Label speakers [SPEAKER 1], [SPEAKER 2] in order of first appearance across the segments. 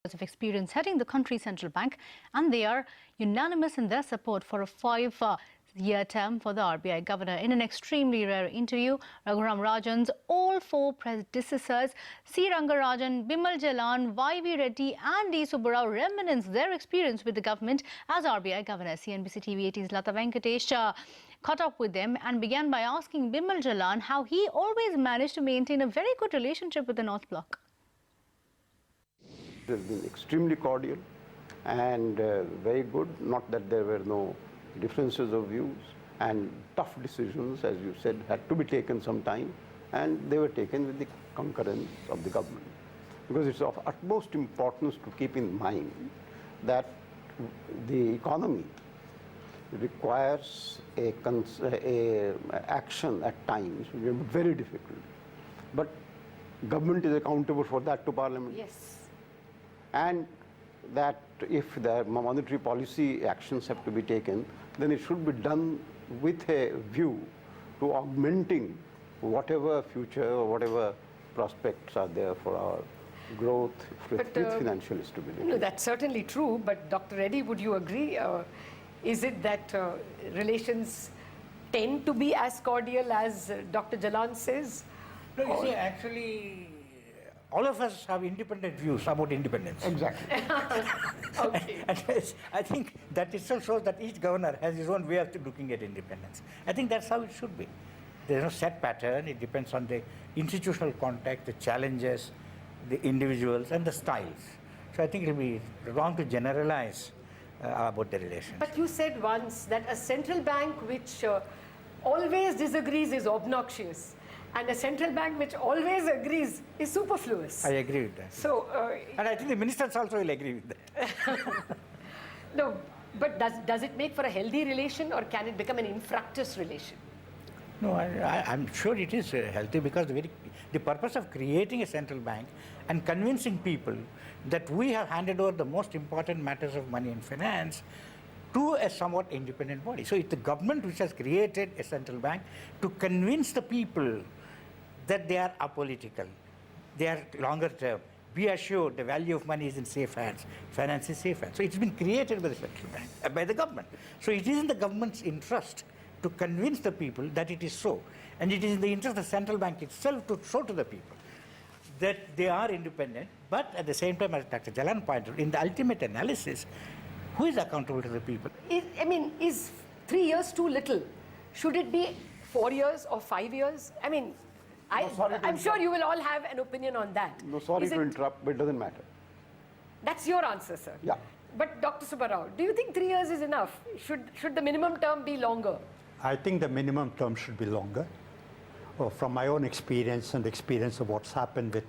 [SPEAKER 1] of experience heading the country's central bank, and they are unanimous in their support for a 5-year term for the RBI governor. In an extremely rare interview, Raghuram Rajan's all four predecessors, C. Rangarajan, Bimal Jalan, Reddy and D Subbarao, reminisce their experience with the government as RBI governor. CNBC TV18's Latha Venkatesh caught up with them and began by asking Bimal Jalan how he always managed to maintain a very good relationship with the North Bloc.
[SPEAKER 2] It has been extremely cordial and very good. Not that there were no differences of views, and tough decisions, as you said, had to be taken some time, and they were taken with the concurrence of the government. Because it's of utmost importance to keep in mind that the economy requires a action at times which is very difficult. But government is accountable for that to Parliament.
[SPEAKER 3] Yes.
[SPEAKER 2] And that if the monetary policy actions have to be taken, then it should be done with a view to augmenting whatever future or whatever prospects are there for our growth with financial stability.
[SPEAKER 3] No, that's certainly true, but Dr. Reddy, would you agree? Is it that relations tend to be as cordial as Dr. Jalan says?
[SPEAKER 4] No, you see, actually, all of us have independent views about independence.
[SPEAKER 2] Exactly.
[SPEAKER 4] Okay. And I think that itself shows that each governor has his own way of looking at independence. I think that's how it should be. There's no set pattern. It depends on the institutional context, the challenges, the individuals, and the styles. So I think it will be wrong to generalize about the relationship.
[SPEAKER 3] But you said once that a central bank which always disagrees is obnoxious, and a central bank which always agrees is superfluous.
[SPEAKER 4] I agree with that.
[SPEAKER 3] So,
[SPEAKER 4] and I think the ministers also will agree with that.
[SPEAKER 3] No, but does it make for a healthy relation, or can it become an infructuous relation?
[SPEAKER 4] No, I'm sure it is healthy, because the purpose of creating a central bank and convincing people that we have handed over the most important matters of money and finance to a somewhat independent body. So it's the government which has created a central bank to convince the people that they are apolitical, they are longer term. Be assured the value of money is in safe hands, finance is safe hands. So it's been created by the central bank, by the government. So it is in the government's interest to convince the people that it is so. And it is in the interest of the central bank itself to show to the people that they are independent, but at the same time, as Dr. Jalan pointed out, in the ultimate analysis, who is accountable to the people?
[SPEAKER 3] Is 3 years too little? Should it be 4 years or 5 years? I'm sure you will all have an opinion on that.
[SPEAKER 2] No, sorry to interrupt, but it doesn't matter.
[SPEAKER 3] That's your answer, sir.
[SPEAKER 2] Yeah.
[SPEAKER 3] But Dr. Subbarao, do you think 3 years is enough? Should the minimum term be longer?
[SPEAKER 5] I think the minimum term should be longer. From my own experience and the experience of what's happened with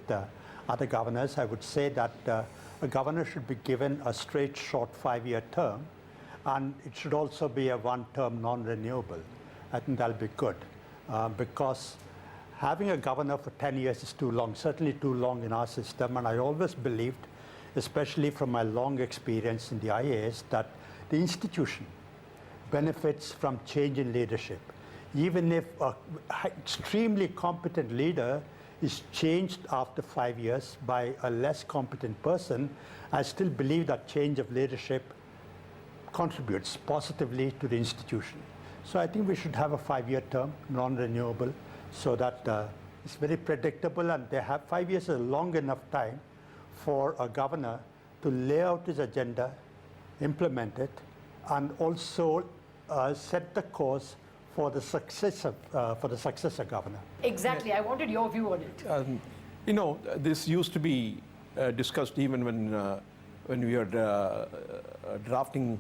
[SPEAKER 5] other governors, I would say that a governor should be given a straight short 5-year term, and it should also be a one-term non-renewable. I think that'll be good, because having a governor for 10 years is too long, certainly too long in our system. And I always believed, especially from my long experience in the IAS, that the institution benefits from change in leadership. Even if an extremely competent leader is changed after 5 years by a less competent person, I still believe that change of leadership contributes positively to the institution. So I think we should have a 5-year term, non-renewable, so that it's very predictable, and 5 years is a long enough time for a governor to lay out his agenda, implement it, and also set the course for the successor governor.
[SPEAKER 3] Exactly. I wanted your view on it.
[SPEAKER 6] This used to be discussed even when we were drafting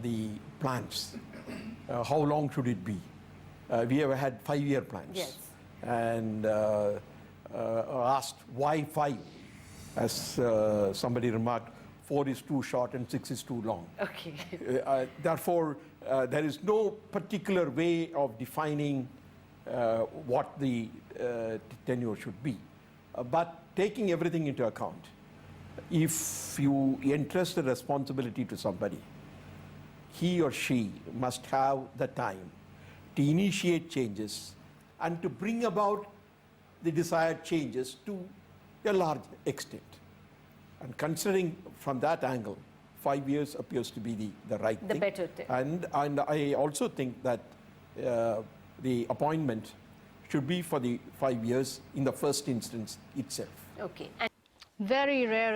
[SPEAKER 6] the plans. How long should it be? We have had 5-year plans.
[SPEAKER 3] Yes.
[SPEAKER 6] And asked why 5? As somebody remarked, 4 is too short and 6 is too long.
[SPEAKER 3] Okay.
[SPEAKER 6] Therefore, there is no particular way of defining what the tenure should be. But taking everything into account, if you entrust the responsibility to somebody, he or she must have the time to initiate changes and to bring about the desired changes to a large extent. And considering from that angle, 5 years appears to be the right
[SPEAKER 3] The
[SPEAKER 6] thing.
[SPEAKER 3] better thing.
[SPEAKER 6] And I also think that the appointment should be for the 5 years in the first instance itself.
[SPEAKER 3] Okay.
[SPEAKER 1] Very rare.